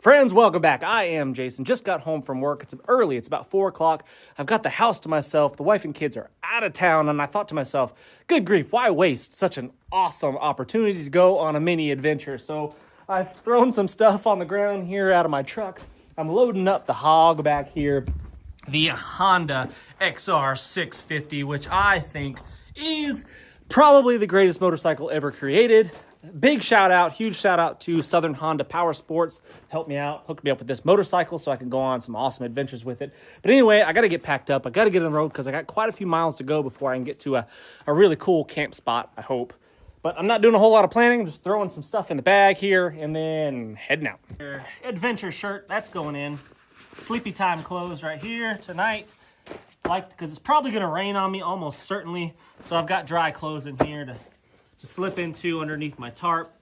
Friends, welcome back. I am Jason. Just got home from work. It's early. It's about 4 o'clock. I've got the house to myself. The wife and kids are out of town, and I thought to myself, good grief, why waste such an awesome opportunity to go on a mini adventure? So I've thrown some stuff on the ground here out of my truck. I'm loading up the hog back here, the Honda XR650, which I think is probably the greatest motorcycle ever created. Big shout out, huge shout out to Southern Honda Power Sports. Helped me out, hooked me up with this motorcycle so I can go on some awesome adventures with it. But anyway, I got to get packed up. I got to get on the road because I got quite a few miles to go before I can get to a really cool camp spot, I hope. But I'm not doing a whole lot of planning. I'm just throwing some stuff in the bag here and then heading out. Adventure shirt, that's going in. Sleepy time clothes right here tonight. Because it's probably going to rain on me, almost certainly. So I've got dry clothes in here to slip into underneath my tarp.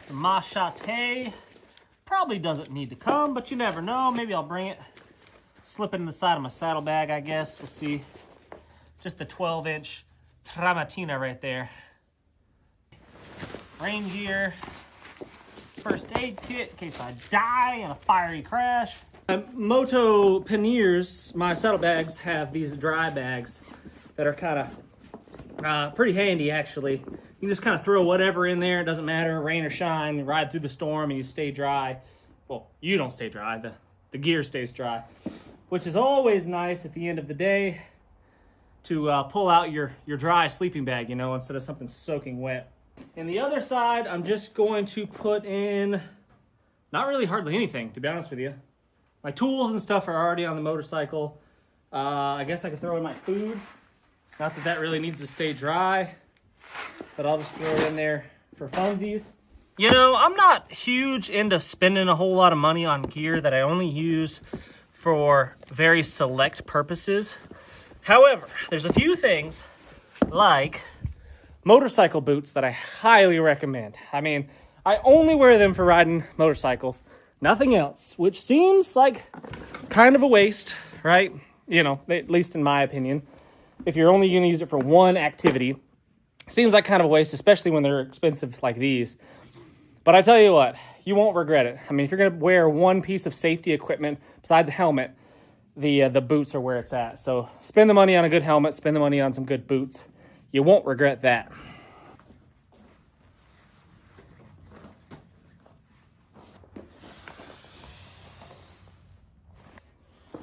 The machete probably doesn't need to come, but you never know. Maybe I'll bring it. Slip it in the side of my saddlebag, I guess. We'll see. Just the 12-inch Tramontina right there. Rain gear. First aid kit in case I die in a fiery crash. Moto panniers, my saddlebags have these dry bags that are kind of pretty handy, actually. You just kind of throw whatever in there. It doesn't matter, rain or shine. You ride through the storm and you stay dry. Well, you don't stay dry. The gear stays dry, which is always nice at the end of the day to pull out your dry sleeping bag, you know, instead of something soaking wet. And the other side, I'm just going to put in not really hardly anything, to be honest with you. My tools and stuff are already on the motorcycle. I guess I could throw in my food. Not that really needs to stay dry, but I'll just throw it in there for funsies. You know, I'm not huge into spending a whole lot of money on gear that I only use for very select purposes. However, there's a few things like motorcycle boots that I highly recommend. I mean, I only wear them for riding motorcycles, nothing else, which seems like kind of a waste, right? You know, at least in my opinion. If you're only going to use it for one activity, seems like kind of a waste, especially when they're expensive like these. But I tell you what, you won't regret it. I mean, if you're going to wear one piece of safety equipment besides a helmet, the boots are where it's at. So spend the money on a good helmet, spend the money on some good boots. You won't regret that.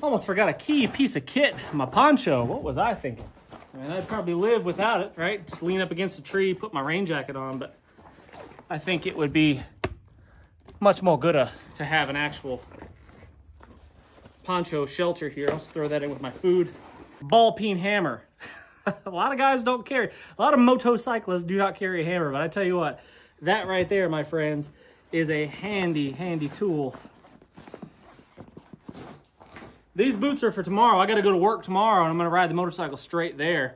Almost forgot a key piece of kit, my poncho. What was I thinking? I mean, I'd probably live without it, right? Just lean up against a tree, put my rain jacket on, but I think it would be much more good to have an actual poncho shelter here. I'll just throw that in with my food. Ball peen hammer. A lot of guys don't carry. A lot of motorcyclists do not carry a hammer, but I tell you what, that right there, my friends, is a handy, handy tool. These boots are for tomorrow. I got to go to work tomorrow, and I'm going to ride the motorcycle straight there.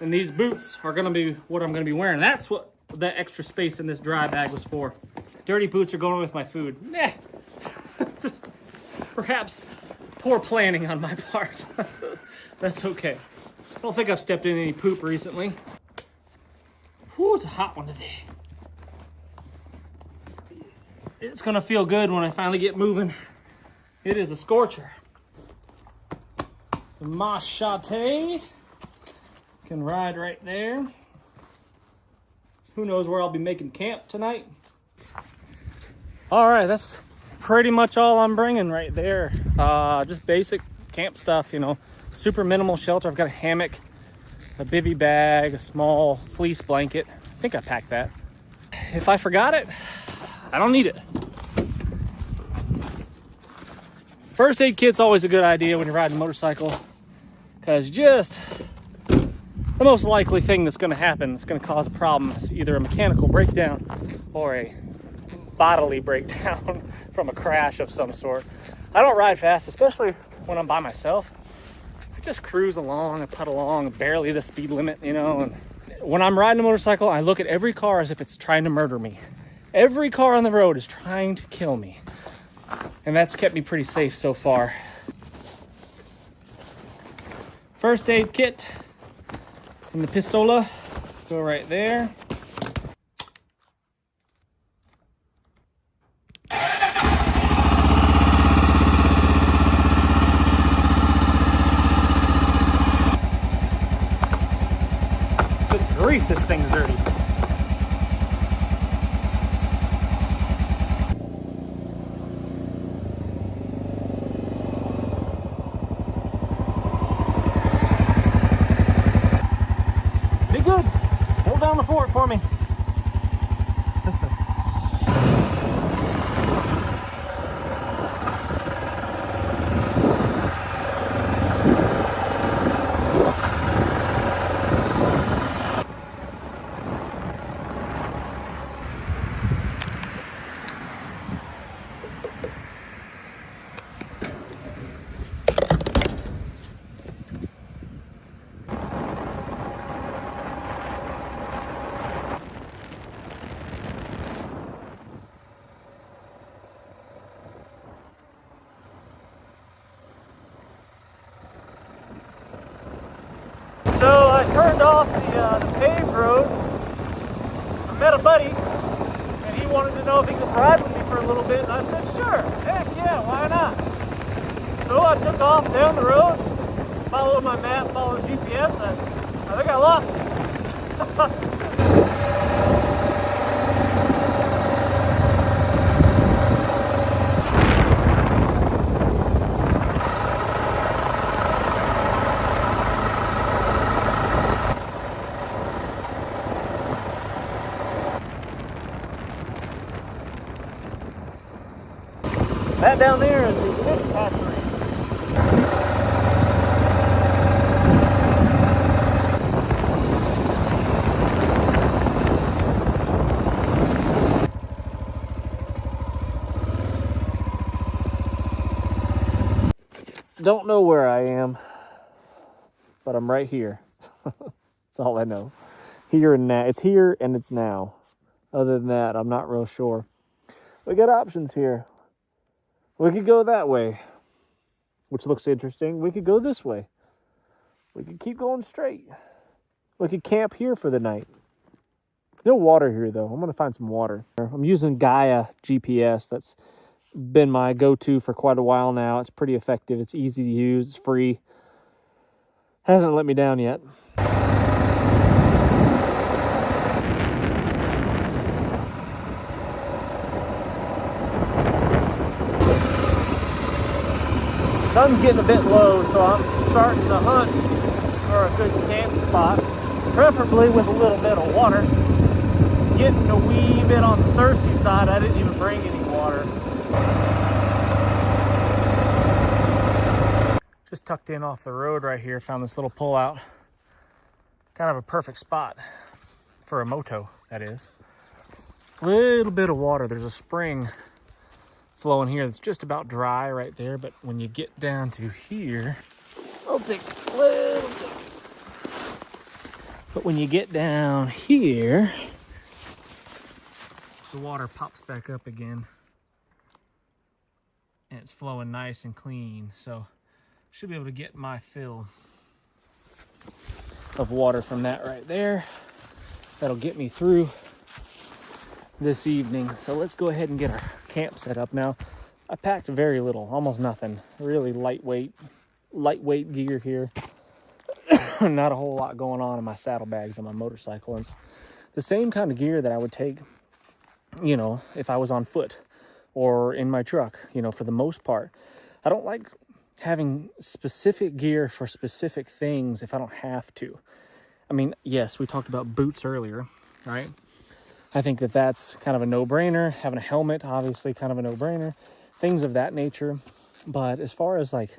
And these boots are going to be what I'm going to be wearing. That's what that extra space in this dry bag was for. Dirty boots are going with my food. Nah. Perhaps poor planning on my part. That's okay. I don't think I've stepped in any poop recently. Whew, it's a hot one today. It's going to feel good when I finally get moving. It is a scorcher. The machete can ride right there. Who knows where I'll be making camp tonight. All right, that's pretty much all I'm bringing right there. Just basic camp stuff, you know, super minimal shelter. I've got a hammock, a bivy bag, a small fleece blanket. I think I packed that. If I forgot it, I don't need it. First aid kit's always a good idea when you're riding a motorcycle, because just the most likely thing that's going to happen that's going to cause a problem is either a mechanical breakdown or a bodily breakdown from a crash of some sort. I don't ride fast, especially when I'm by myself. I just cruise along and putt along, barely the speed limit, you know. And when I'm riding a motorcycle, I look at every car as if it's trying to murder me. Every car on the road is trying to kill me. And that's kept me pretty safe so far. First aid kit and the pistola go right there. grief, this thing's dirty. Be good. Hold down the fort for me. So I turned off the paved road. I met a buddy, and he wanted to know if he could ride with me for a little bit, and I said, sure, heck yeah, why not? So I took off down the road, followed my map, followed GPS, and I think I lost it. That down there is the fish hatchery. Don't know where I am, but I'm right here. That's all I know. Here and now. It's here and it's now. Other than that, I'm not real sure. We got options here. We could go that way, which looks interesting. We could go this way. We could keep going straight. We could camp here for the night. No water here, though. I'm going to find some water. I'm using Gaia GPS. That's been my go-to for quite a while now. It's pretty effective. It's easy to use. It's free. Hasn't let me down yet. Sun's getting a bit low, so I'm starting to hunt for a good camp spot, preferably with a little bit of water. Getting a wee bit on the thirsty side. I didn't even bring any water. Just tucked in off the road right here, found this little pull-out. Kind of a perfect spot for a moto, that is. Little bit of water. There's a spring flowing here that's just about dry right there, but when you get down to here, little thick. But when you get down here, the water pops back up again, and it's flowing nice and clean. So should be able to get my fill of water from that right there. That'll get me through this evening. So let's go ahead and get our camp set up now. I packed very little, almost nothing. Really lightweight gear here. Not a whole lot going on in my saddlebags on my motorcycle. It's the same kind of gear that I would take, you know, if I was on foot or in my truck, you know, for the most part. I don't like having specific gear for specific things if I don't have to. I mean, yes, we talked about boots earlier, right? I think that that's kind of a no-brainer. Having a helmet, obviously, kind of a no-brainer. Things of that nature. But as far as like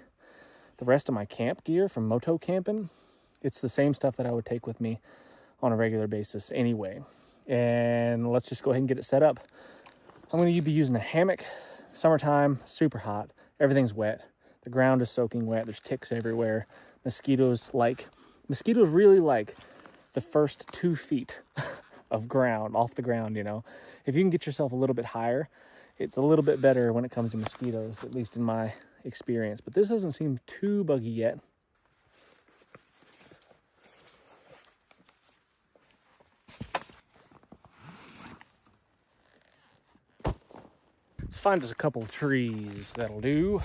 the rest of my camp gear from moto camping, it's the same stuff that I would take with me on a regular basis anyway. And let's just go ahead and get it set up. I'm going to be using a hammock. Summertime, super hot. Everything's wet. The ground is soaking wet. There's ticks everywhere. Mosquitoes really like the first 2 feet of ground, off the ground, you know. If you can get yourself a little bit higher, it's a little bit better when it comes to mosquitoes, at least in my experience. But this doesn't seem too buggy yet. Let's find us a couple of trees that'll do.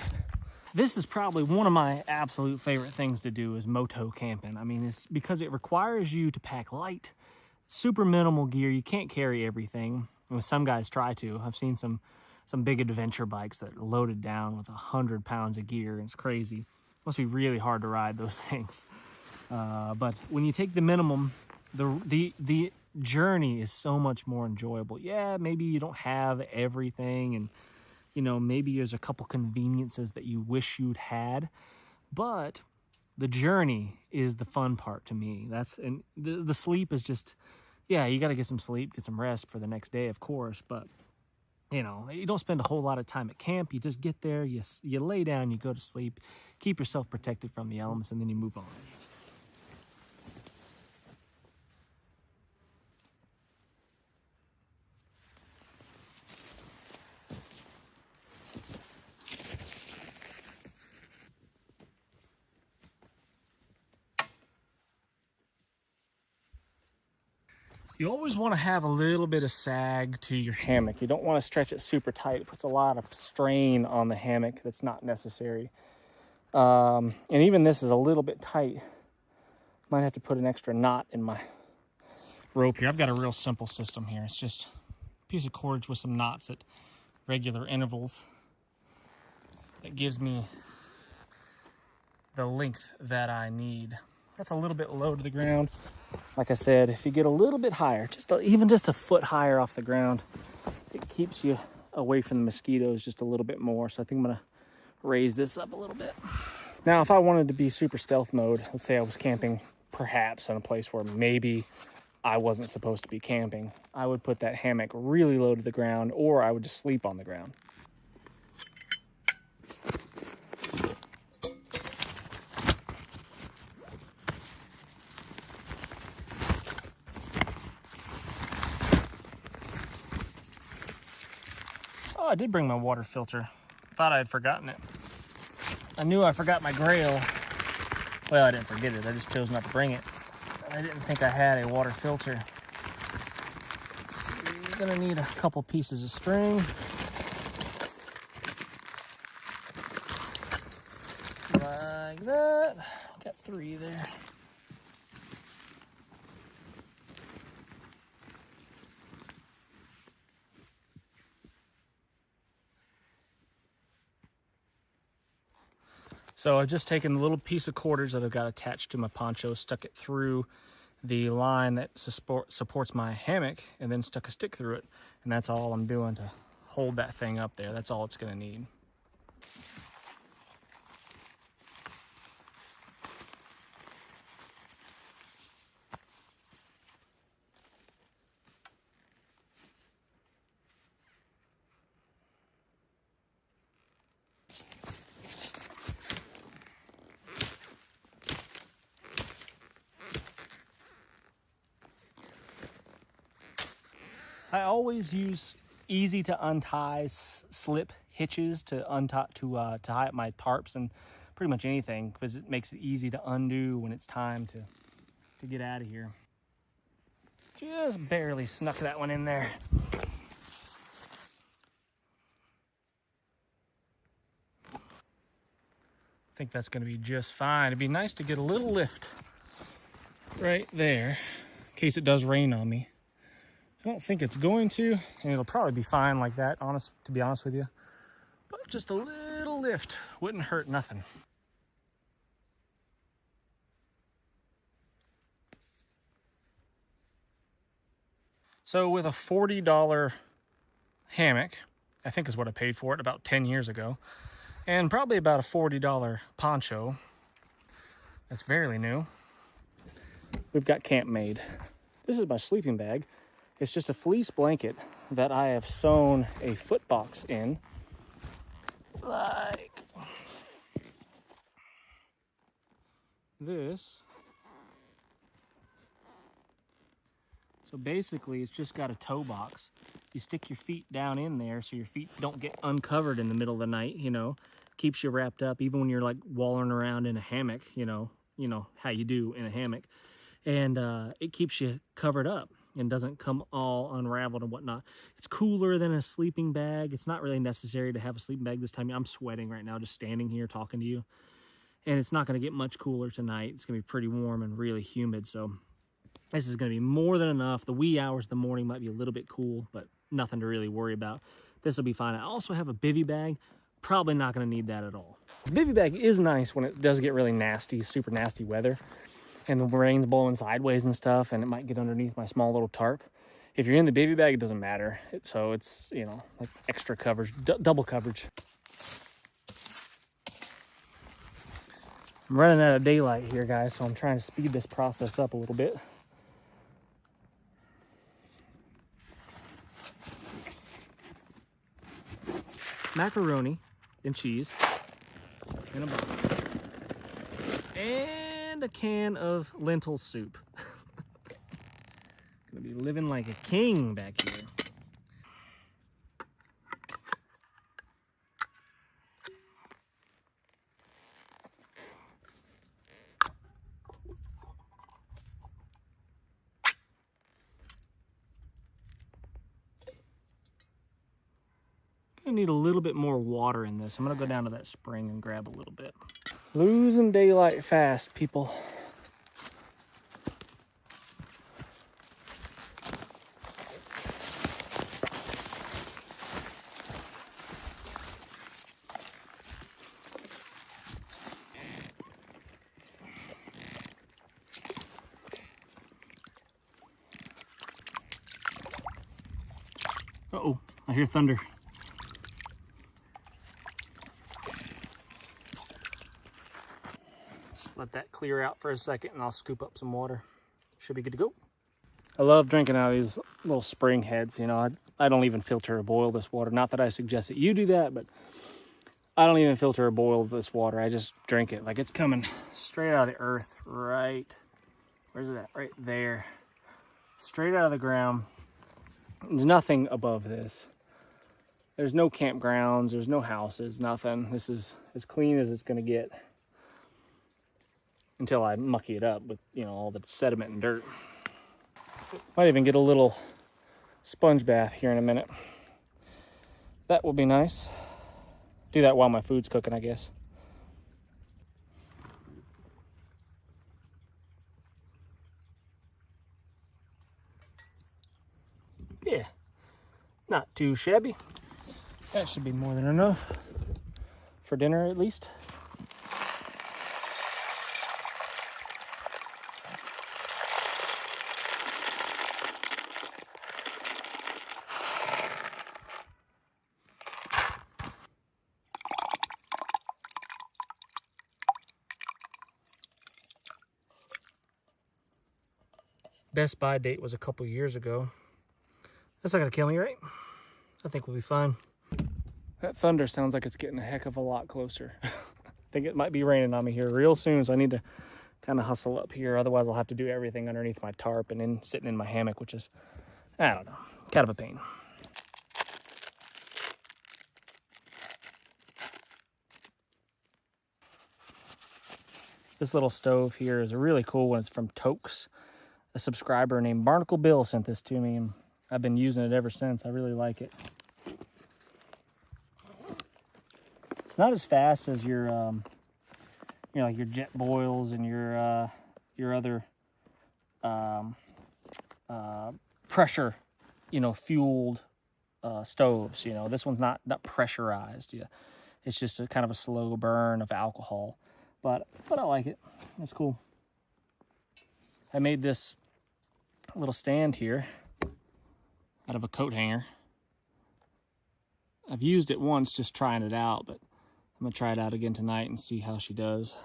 This is probably one of my absolute favorite things to do is moto camping. I mean, it's because it requires you to pack light. super minimal gear. You can't carry everything. I mean, some guys try to. I've seen some big adventure bikes that are loaded down with 100 pounds of gear. It's crazy. It must be really hard to ride those things. But when you take the minimum, the journey is so much more enjoyable. Yeah, maybe you don't have everything, and you know, maybe there's a couple conveniences that you wish you'd had, but the journey is the fun part to me. And the sleep is just, yeah, you got to get some sleep, get some rest for the next day, of course, but you know, you don't spend a whole lot of time at camp. You just get there, you lay down, you go to sleep, keep yourself protected from the elements, and then you move on. You always want to have a little bit of sag to your hammock. You don't want to stretch it super tight. It puts a lot of strain on the hammock that's not necessary. And even this is a little bit tight. Might have to put an extra knot in my rope here. I've got a real simple system here. It's just a piece of cordage with some knots at regular intervals that gives me the length that I need. That's a little bit low to the ground. Like I said, if you get a little bit higher, even just a foot higher off the ground, it keeps you away from the mosquitoes just a little bit more. So I think I'm gonna raise this up a little bit. Now, if I wanted to be super stealth mode, let's say I was camping perhaps in a place where maybe I wasn't supposed to be camping, I would put that hammock really low to the ground, or I would just sleep on the ground. Oh, I did bring my water filter. Thought I had forgotten it. I knew I forgot my Grail. Well, I didn't forget it. I just chose not to bring it. I didn't think I had a water filter. So you're gonna need a couple pieces of string. Like that. Got 3 there. So I've just taken a little piece of cordage that I've got attached to my poncho, stuck it through the line that supports my hammock, and then stuck a stick through it. And that's all I'm doing to hold that thing up there. That's all it's gonna need. I always use easy to untie slip hitches to tie up my tarps and pretty much anything, because it makes it easy to undo when it's time to get out of here. Just barely snuck that one in there. I think that's going to be just fine. It'd be nice to get a little lift right there in case it does rain on me. I don't think it's going to, and it'll probably be fine like that, to be honest with you. But just a little lift wouldn't hurt nothing. So with a $40 hammock, I think is what I paid for it about 10 years ago, and probably about a $40 poncho that's fairly new, we've got camp made. This is my sleeping bag. It's just a fleece blanket that I have sewn a foot box in, like this. So basically, it's just got a toe box. You stick your feet down in there so your feet don't get uncovered in the middle of the night, you know. Keeps you wrapped up even when you're like wallowing around in a hammock, you know how you do in a hammock. And it keeps you covered up and doesn't come all unraveled and whatnot. It's cooler than a sleeping bag. It's not really necessary to have a sleeping bag this time. I'm sweating right now just standing here talking to you. And it's not going to get much cooler tonight. It's going to be pretty warm and really humid. So This is going to be more than enough. The wee hours of the morning might be a little bit cool, but nothing to really worry about. This will be fine. I also have a bivy bag. Probably not going to need that at all. The bivy bag is nice when it does get really nasty, super nasty weather, and the rain's blowing sideways and stuff, and it might get underneath my small little tarp. If you're in the bivy bag, it doesn't matter. So it's, you know, like extra coverage, double coverage. I'm running out of daylight here, guys, so I'm trying to speed this process up a little bit. Macaroni and cheese in a box. And a can of lentil soup. Gonna be living like a king back here. I need a little bit more water in this. I'm gonna go down to that spring and grab a little bit. Losing daylight fast, people. Uh-oh, I hear thunder. Let that clear out for a second and I'll scoop up some water. Should be good to go. I love drinking out of these little spring heads. You know, I don't even filter or boil this water. Not that I suggest that you do that, but I don't even filter or boil this water. I just drink it like it's coming straight out of the earth, right? Where's it at? Right there. Straight out of the ground. There's nothing above this. There's no campgrounds. There's no houses, nothing. This is as clean as it's going to get. Until I mucky it up with, you know, all the sediment and dirt. Might even get a little sponge bath here in a minute. That will be nice. Do that while my food's cooking, I guess. Yeah, not too shabby. That should be more than enough for dinner at least. Best Buy date was a couple years ago. That's not gonna kill me, right? I think we'll be fine. That thunder sounds like it's getting a heck of a lot closer. I think it might be raining on me here real soon, so I need to kind of hustle up here. Otherwise, I'll have to do everything underneath my tarp and then sitting in my hammock, which is, I don't know, kind of a pain. This little stove here is a really cool one. It's from Tokes. A subscriber named Barnacle Bill sent this to me, and I've been using it ever since. I really like it. It's not as fast as your, you know, like your jet boils and your other pressure, you know, fueled stoves. You know, this one's not pressurized. Yeah, it's just a kind of a slow burn of alcohol, but I like it. It's cool. I made this little stand here out of a coat hanger. I've used it once just trying it out, but I'm gonna try it out again tonight and see how she does.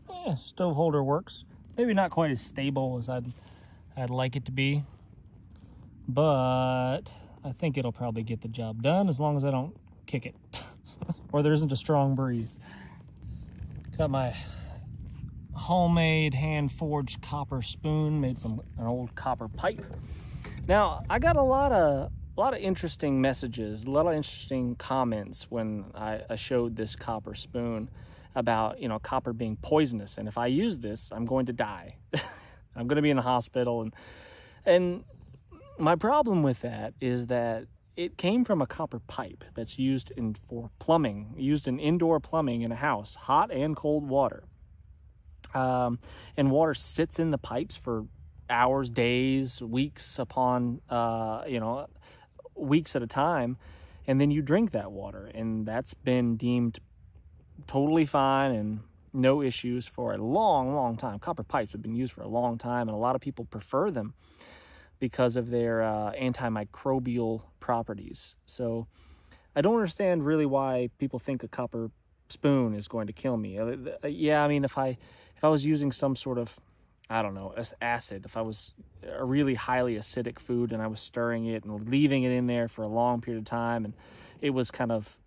Yeah, stove holder works. Maybe not quite as stable as I'd like it to be, but I think it'll probably get the job done as long as I don't kick it or there isn't a strong breeze. Got my homemade hand-forged copper spoon made from an old copper pipe. Now, I got a lot of interesting messages, a lot of interesting comments when I showed this copper spoon about, you know, copper being poisonous, and if I use this, I'm going to die. I'm going to be in the hospital. And my problem with that is that it came from a copper pipe that's used for plumbing, used in indoor plumbing in a house, hot and cold water. And water sits in the pipes for hours, days, weeks upon, weeks at a time. And then you drink that water, and that's been deemed totally fine and no issues for a long, long time. Copper pipes have been used for a long time, and a lot of people prefer them because of their antimicrobial properties. So I don't understand really why people think a copper spoon is going to kill me. Yeah, I mean, if I was using some sort of, I don't know, acid, if I was a really highly acidic food and I was stirring it and leaving it in there for a long period of time, and it was kind of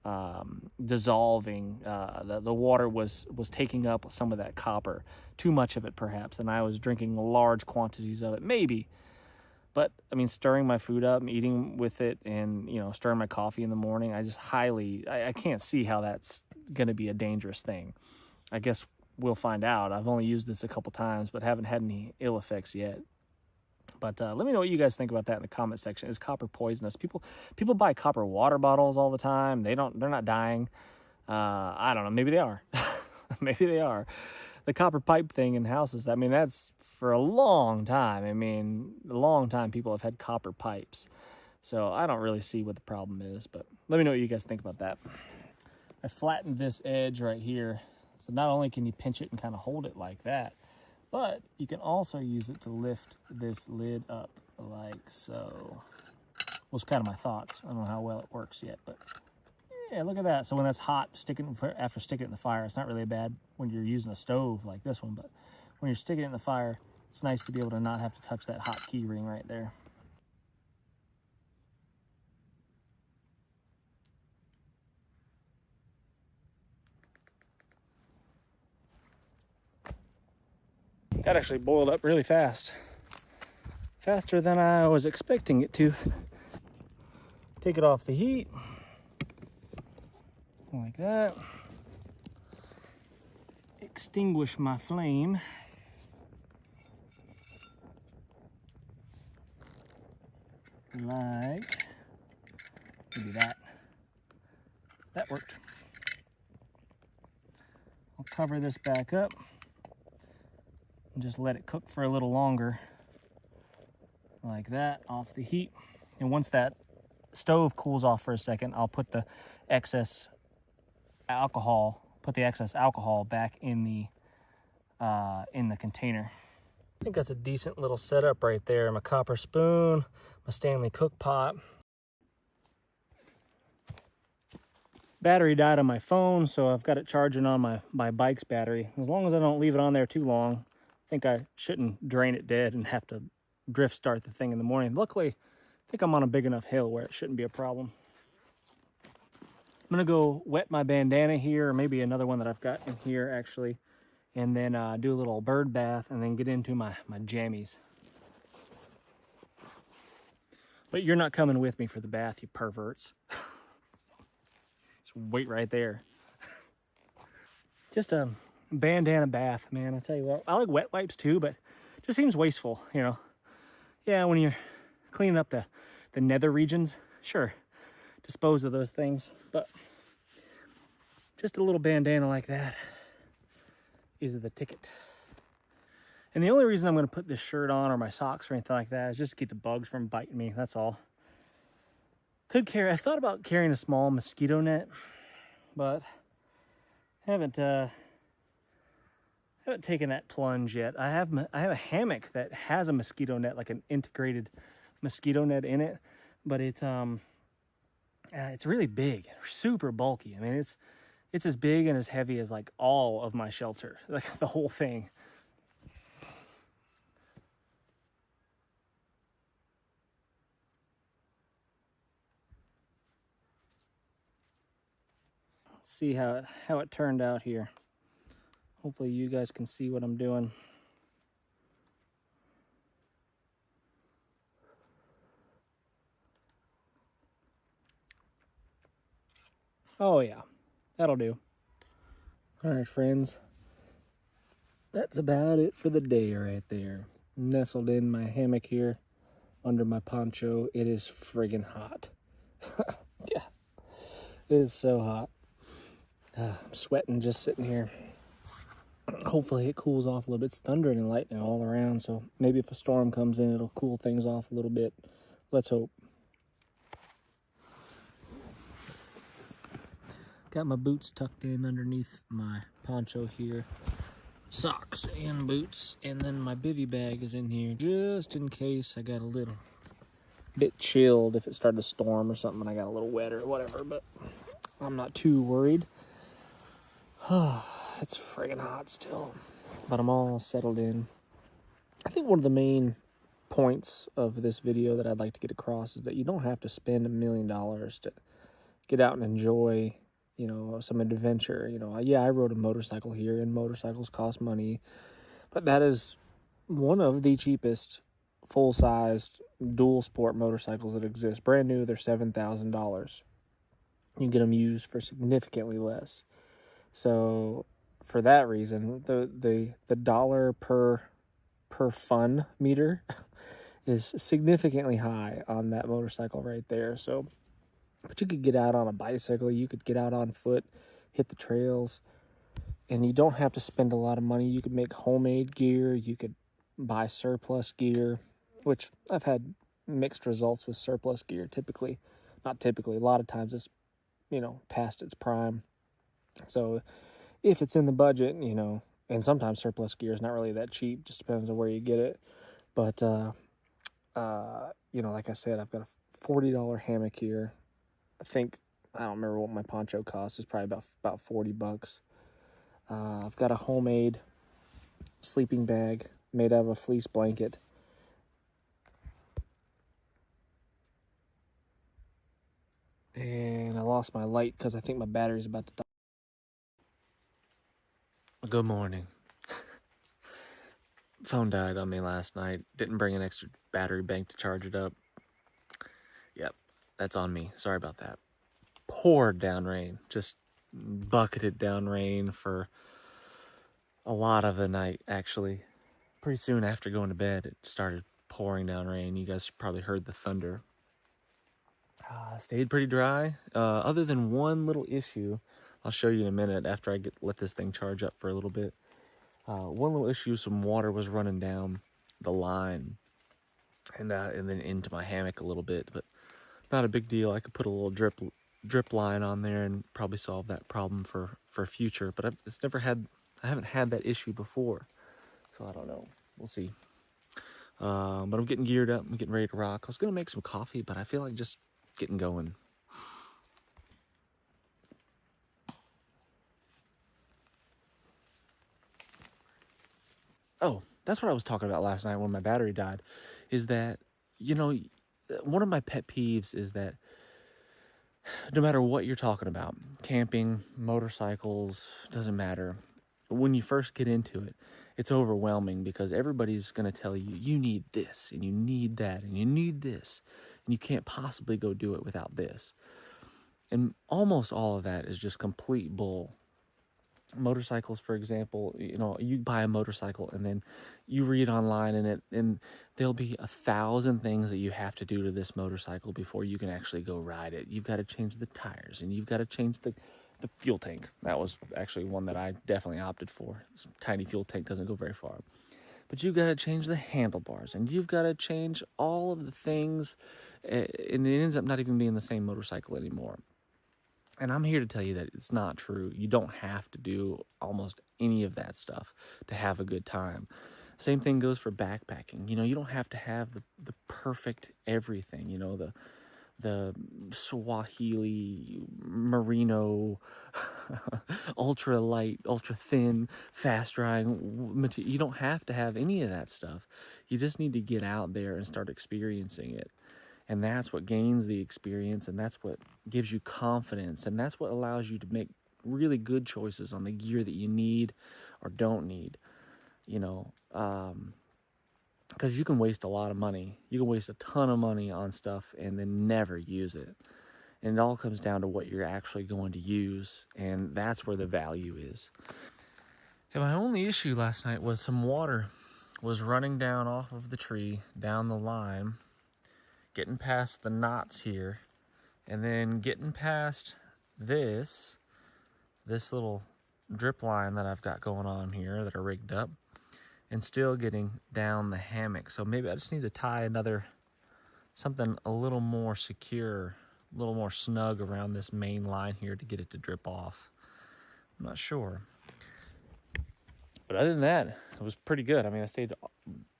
dissolving, the water was taking up some of that copper, too much of it perhaps, and I was drinking large quantities of it, maybe. But I mean, stirring my food up and eating with it, and stirring my coffee in the morning, I can't see how that's going to be a dangerous thing. I guess we'll find out. I've only used this a couple times, but haven't had any ill effects yet. But let me know what you guys think about that in the comment section. Is copper poisonous? People buy copper water bottles all the time. They're not dying. I don't know. Maybe they are. Maybe they are. The copper pipe thing in houses, I mean, that's for a long time. I mean, a long time people have had copper pipes. So I don't really see what the problem is, but let me know what you guys think about that. I flattened this edge right here. So not only can you pinch it and kind of hold it like that, but you can also use it to lift this lid up like so. Was kind of my thoughts. I don't know how well it works yet, but yeah, look at that. So when that's hot, after sticking it in the fire, it's not really bad when you're using a stove like this one, but when you're sticking it in the fire, it's nice to be able to not have to touch that hot key ring right there. That actually boiled up really fast. Faster than I was expecting it to. Take it off the heat. Like that. Extinguish my flame. Like, maybe that. That worked. I'll cover this back up and just let it cook for a little longer. Like that, off the heat. And once that stove cools off for a second, I'll put the excess alcohol, back in the container. I think that's a decent little setup right there. My copper spoon, my Stanley cook pot. Battery died on my phone, so I've got it charging on my bike's battery. As long as I don't leave it on there too long, I think I shouldn't drain it dead and have to drift start the thing in the morning. Luckily, I think I'm on a big enough hill where it shouldn't be a problem. I'm gonna go wet my bandana here, or maybe another one that I've got in here actually, and then do a little bird bath and then get into my jammies. But you're not coming with me for the bath, you perverts. Just wait right there. Just a bandana bath, man. I tell you what, I like wet wipes too, but it just seems wasteful, Yeah, when you're cleaning up the nether regions, sure, dispose of those things, but just a little bandana like that is the ticket. And the only reason I'm going to put this shirt on or my socks or anything like that is just to keep the bugs from biting me. That's all. I thought about carrying a small mosquito net, but haven't taken that plunge yet. I have a hammock that has a mosquito net, like an integrated mosquito net in it, but it's really big, super bulky. I mean, it's as big and as heavy as like all of my shelter, like the whole thing. Let's see how it turned out here. Hopefully you guys can see what I'm doing. Oh yeah, that'll do. All right, friends. That's about it for the day right there. nestled in my hammock here under my poncho. It is friggin' hot. Yeah, it is so hot. I'm sweating just sitting here. Hopefully it cools off a little bit. It's thundering and lightning all around, so maybe if a storm comes in, it'll cool things off a little bit. Let's hope. Got my boots tucked in underneath my poncho here. Socks and boots, and then my bivy bag is in here just in case I got a little bit chilled if it started to storm or something and I got a little wet or whatever, but I'm not too worried. It's friggin' hot still, but I'm all settled in. I think one of the main points of this video that I'd like to get across is that you don't have to spend $1 million to get out and enjoy, you know, some adventure. You know, yeah, I rode a motorcycle here, and motorcycles cost money, but that is one of the cheapest full-sized dual sport motorcycles that exist. Brand new, they're $7,000. You can get them used for significantly less. So for that reason, the dollar per fun meter is significantly high on that motorcycle right there. So, but you could get out on a bicycle, you could get out on foot, hit the trails, and you don't have to spend a lot of money. You could make homemade gear, you could buy surplus gear, which I've had mixed results with surplus gear. Not typically, a lot of times it's, you know, past its prime. So if it's in the budget, you know, and sometimes surplus gear is not really that cheap, just depends on where you get it. But, you know, like I said, I've got a $40 hammock here. I don't remember what my poncho costs. It's probably about $40. I've got a homemade sleeping bag made out of a fleece blanket. And I lost my light because I think my battery's about to die. Good morning. Phone died on me last night. Didn't bring an extra battery bank to charge it up. Yep, that's on me. Sorry about that. Poured down rain. Just bucketed down rain for a lot of the night, actually. Pretty soon after going to bed, it started pouring down rain. You guys probably heard the thunder. Stayed pretty dry. Other than one little issue, I'll show you in a minute after I let this thing charge up for a little bit. One little issue, some water was running down the line and then into my hammock a little bit, but not a big deal. I could put a little drip line on there and probably solve that problem for future, but I haven't had that issue before, so I don't know. We'll see. But I'm getting geared up. I'm getting ready to rock. I was going to make some coffee, but I feel like just getting going. Oh, that's what I was talking about last night when my battery died, is that, you know, one of my pet peeves is that no matter what you're talking about, camping, motorcycles, doesn't matter, when you first get into it, it's overwhelming because everybody's going to tell you, you need this, and you need that, and you need this, and you can't possibly go do it without this. And almost all of that is just complete bull. Motorcycles, for example, you know, you buy a motorcycle and then you read online and there'll be 1,000 things that you have to do to this motorcycle before you can actually go ride it. You've got to change the tires, and you've got to change the fuel tank. That was actually one that I definitely opted for. This tiny fuel tank doesn't go very far. But you've got to change the handlebars, and you've got to change all of the things, and it ends up not even being the same motorcycle anymore. And I'm here to tell you that it's not true. You don't have to do almost any of that stuff to have a good time. Same thing goes for backpacking. You know, you don't have to have the perfect everything. You know, the Swahili merino ultralight, ultra thin, fast drying material. You don't have to have any of that stuff. You just need to get out there and start experiencing it. And that's what gains the experience, and that's what gives you confidence, and that's what allows you to make really good choices on the gear that you need or don't need, you know, because you can waste a lot of money. You can waste a ton of money on stuff and then never use it. And it all comes down to what you're actually going to use, and that's where the value is. And my only issue last night was some water was running down off of the tree, down the line, getting past the knots here, and then getting past this little drip line that I've got going on here that are rigged up, and still getting down the hammock. So maybe I just need to tie something a little more secure, a little more snug around this main line here to get it to drip off. I'm not sure. But other than that, it was pretty good. I mean, I stayed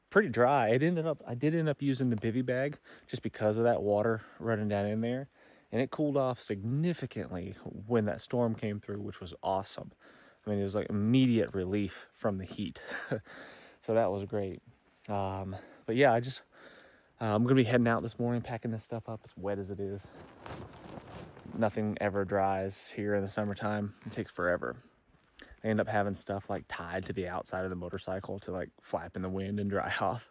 pretty dry. I did end up using the bivy bag just because of that water running down in there. And it cooled off significantly when that storm came through, which was awesome. I mean, it was like immediate relief from the heat. So that was great. But yeah, I'm going to be heading out this morning, packing this stuff up. As wet as it is. Nothing ever dries here in the summertime. It takes forever. I end up having stuff like tied to the outside of the motorcycle to like flap in the wind and dry off.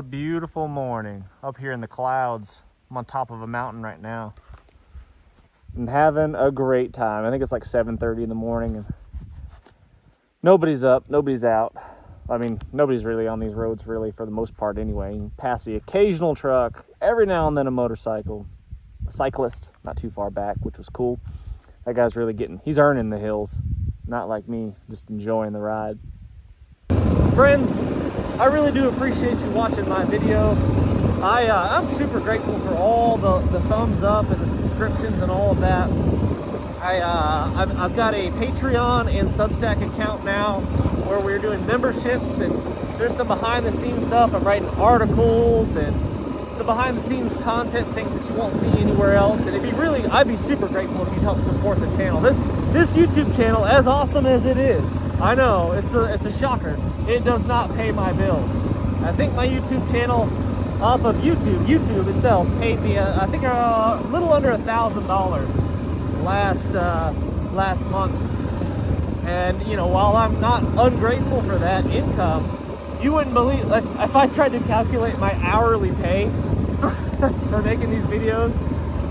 Beautiful morning up here in the clouds. I'm on top of a mountain right now and having a great time. I think it's like 7:30 in the morning and nobody's up, nobody's out. I mean, nobody's really on these roads really for the most part anyway. You pass the occasional truck, every now and then a motorcycle, a cyclist not too far back, which was cool. That guy's really he's earning the hills, not like me, just enjoying the ride. Friends, I really do appreciate you watching my video. I'm super grateful for all the thumbs up and the subscriptions and all of that. I've got a Patreon and Substack account now where we're doing memberships, and there's some behind the scenes stuff. I'm writing articles and some behind the scenes content, things that you won't see anywhere else. And I'd be super grateful if you'd help support the channel. This YouTube channel, as awesome as it is, I know it's a shocker. It does not pay my bills. I think my YouTube channel, off of YouTube itself, paid me I think a little under $1,000 last month. And you know, while I'm not ungrateful for that income, you wouldn't believe, like, if I tried to calculate my hourly pay for making these videos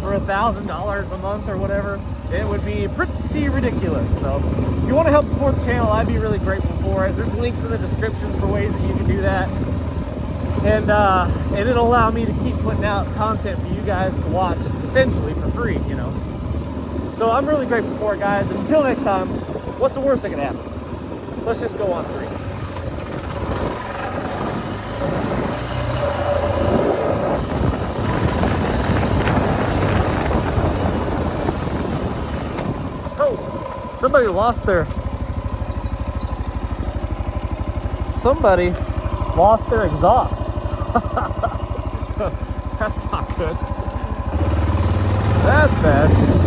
for $1,000 a month or whatever, it would be pretty ridiculous. So if you want to help support the channel, I'd be really grateful for it. There's links in the description for ways that you can do that. And it'll allow me to keep putting out content for you guys to watch, essentially for free, you know. So I'm really grateful for it, guys. And until next time, what's the worst that can happen? Let's just go on 3. Somebody lost their exhaust. That's not good. That's bad.